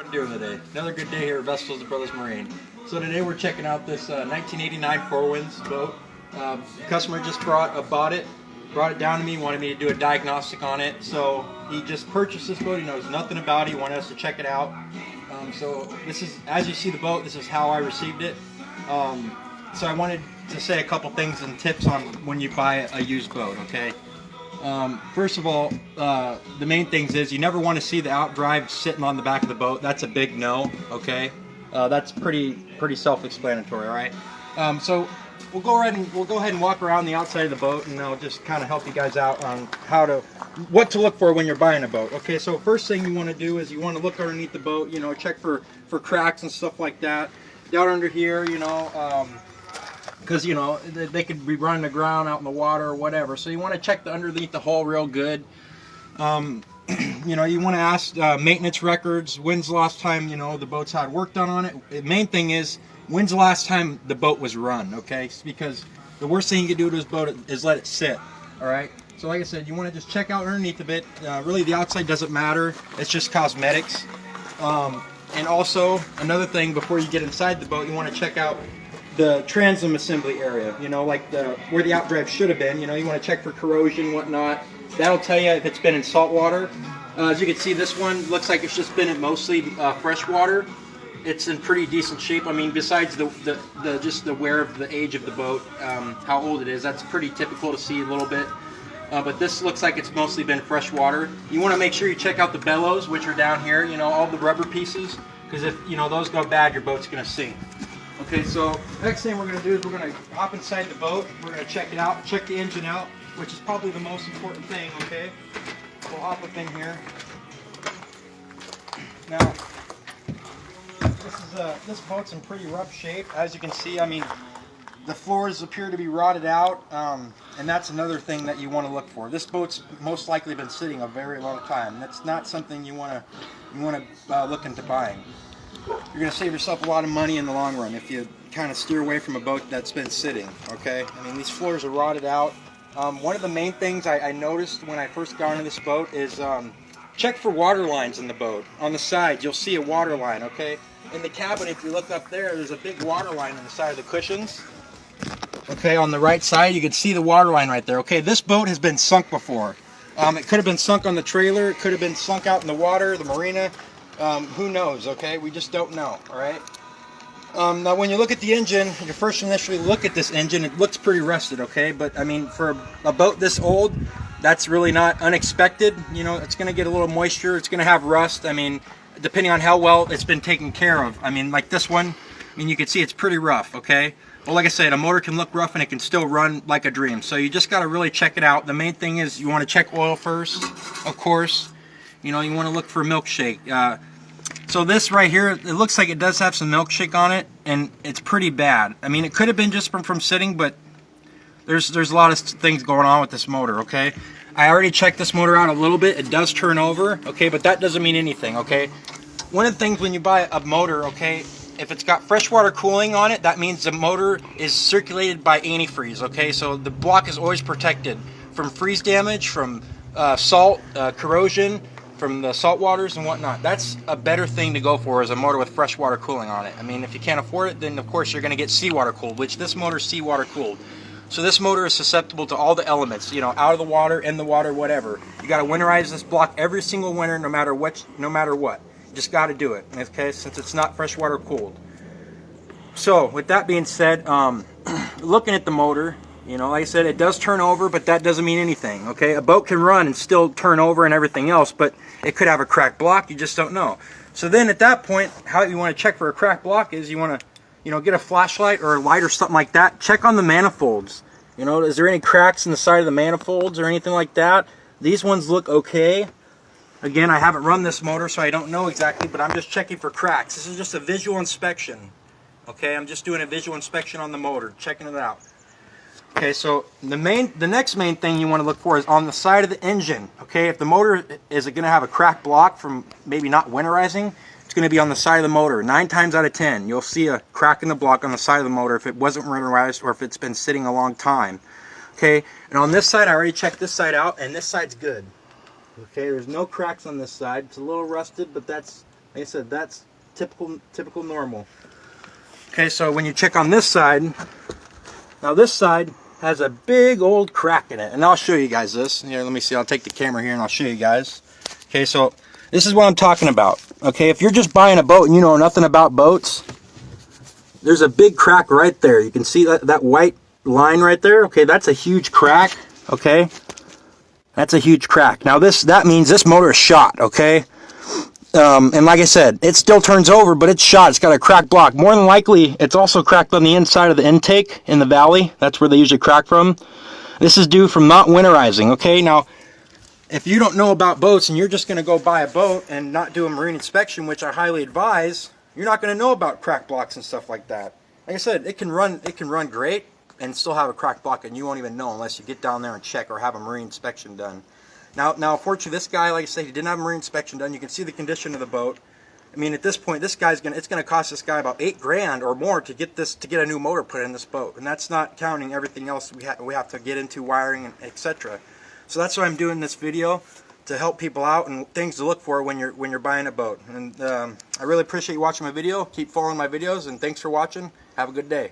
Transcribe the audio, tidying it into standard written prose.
What are you doing today? Another good day here at Vessels of Brothers Marine. So today we're checking out this 1989 Four Winds boat. Customer just brought it down to me, wanted me to do a diagnostic on it. So he just purchased this boat. He knows nothing about it. He wanted us to check it out. So this is, as you see the boat, this is how I received it. So I wanted to say a couple things and tips on when you buy a used boat. Okay. First of all, the main things is you never want to see the outdrive sitting on the back of the boat. That's a big no, okay? That's pretty self-explanatory, all right? So we'll go ahead and walk around the outside of the boat, and I'll just kind of help you guys out on what to look for when you're buying a boat. Okay, so first thing you want to do is you want to look underneath the boat, check for cracks and stuff like that. Down under here, because they could be running aground out in the water or whatever, so you want to check underneath the hull real good. You want to ask maintenance records, when's the last time the boat's had work done on it. The main thing is, when's the last time the boat was run, okay? Because the worst thing you can do to this boat is let it sit. All right, so like I said, you want to just check out underneath of it. Really, the outside doesn't matter, it's just cosmetics. And also another thing, before you get inside the boat, you want to check out the transom assembly area, like where the outdrive should have been. You want to check for corrosion, whatnot. That'll tell you if it's been in salt water. As you can see, this one looks like it's just been in mostly fresh water. It's in pretty decent shape. I mean, besides just the wear of the age of the boat, how old it is, that's pretty typical to see a little bit. But this looks like it's mostly been fresh water. You want to make sure you check out the bellows, which are down here, all the rubber pieces, because if those go bad, your boat's going to sink. Okay, so next thing we're going to do is we're going to hop inside the boat. We're going to check it out, check the engine out, which is probably the most important thing, okay? We'll hop up in here. Now, this boat's in pretty rough shape. As you can see, I mean, the floors appear to be rotted out, and that's another thing that you want to look for. This boat's most likely been sitting a very long time. That's not something you want to look into buying. You're going to save yourself a lot of money in the long run if you kind of steer away from a boat that's been sitting, okay? I mean, these floors are rotted out. One of the main things I noticed when I first got into this boat is check for water lines in the boat. On the side, you'll see a water line, okay? In the cabin, if you look up there, there's a big water line on the side of the cushions. Okay, on the right side, you can see the water line right there. Okay, this boat has been sunk before. It could have been sunk on the trailer. It could have been sunk out in the water, the marina. Who knows, okay? We just don't know, all right? Now, when you look at the engine, you first initially look at this engine, it looks pretty rusted, okay? But, I mean, for a boat this old, that's really not unexpected. It's going to get a little moisture. It's going to have rust. I mean, depending on how well it's been taken care of. I mean, like this one, I mean, you can see it's pretty rough, okay? Well, like I said, a motor can look rough and it can still run like a dream. So you just got to really check it out. The main thing is you want to check oil first, of course. You want to look for milkshake. So this right here, it looks like it does have some milkshake on it, and it's pretty bad. I mean, it could have been just from sitting, but there's a lot of things going on with this motor, okay? I already checked this motor out a little bit. It does turn over, okay, but that doesn't mean anything, okay? One of the things when you buy a motor, okay, if it's got freshwater cooling on it, that means the motor is circulated by antifreeze, okay? So the block is always protected from freeze damage, from salt, corrosion, from the salt waters and whatnot. That's a better thing to go for, is a motor with freshwater cooling on it. I mean, if you can't afford it, then of course you're going to get seawater cooled, which this motor is seawater cooled. So this motor is susceptible to all the elements, out of the water, in the water, whatever. You got to winterize this block every single winter, no matter what. You just got to do it, okay? Since it's not freshwater cooled. So with that being said, looking at the motor, like I said, it does turn over, but that doesn't mean anything, okay? A boat can run and still turn over and everything else, but it could have a cracked block. You just don't know. So then at that point, how you want to check for a cracked block is you want to, get a flashlight or a light or something like that. Check on the manifolds. Is there any cracks in the side of the manifolds or anything like that? These ones look okay. Again, I haven't run this motor, so I don't know exactly, but I'm just checking for cracks. This is just a visual inspection, okay? I'm just doing a visual inspection on the motor, checking it out. Okay, so the next main thing you want to look for is on the side of the engine. Okay, if the motor is going to have a cracked block from maybe not winterizing, it's going to be on the side of the motor. 9 times out of 10, you'll see a crack in the block on the side of the motor if it wasn't winterized or if it's been sitting a long time. Okay, and on this side, I already checked this side out, and this side's good. Okay, there's no cracks on this side. It's a little rusted, but that's Like I said, that's typical normal. Okay, so when you check on this side, now this side has a big old crack in it, and I'll show you guys this. Here, let me see. I'll take the camera here and I'll show you guys. Okay, so this is what I'm talking about. Okay, if you're just buying a boat and you know nothing about boats, there's a big crack right there. You can see that white line right there. Okay, that's a huge crack. Okay, that's a huge crack. Now that means this motor is shot. Okay, and like I said, it still turns over, but it's shot. It's got a cracked block. More than likely, it's also cracked on the inside of the intake in the valley. That's where they usually crack from. This is due from not winterizing. Okay, now if you don't know about boats and you're just going to go buy a boat and not do a marine inspection, which I highly advise, you're not going to know about crack blocks and stuff like that. Like I said, it can run great and still have a cracked block, and you won't even know unless you get down there and check or have a marine inspection done. Now, unfortunately, this guy, like I said, he didn't have a marine inspection done. You can see the condition of the boat. I mean, at this point, it's going to cost this guy about $8,000 or more to get a new motor put in this boat, and that's not counting everything else we have to get into, wiring, and etc. So that's why I'm doing this video, to help people out and things to look for when you're buying a boat. And I really appreciate you watching my video. Keep following my videos, and thanks for watching. Have a good day.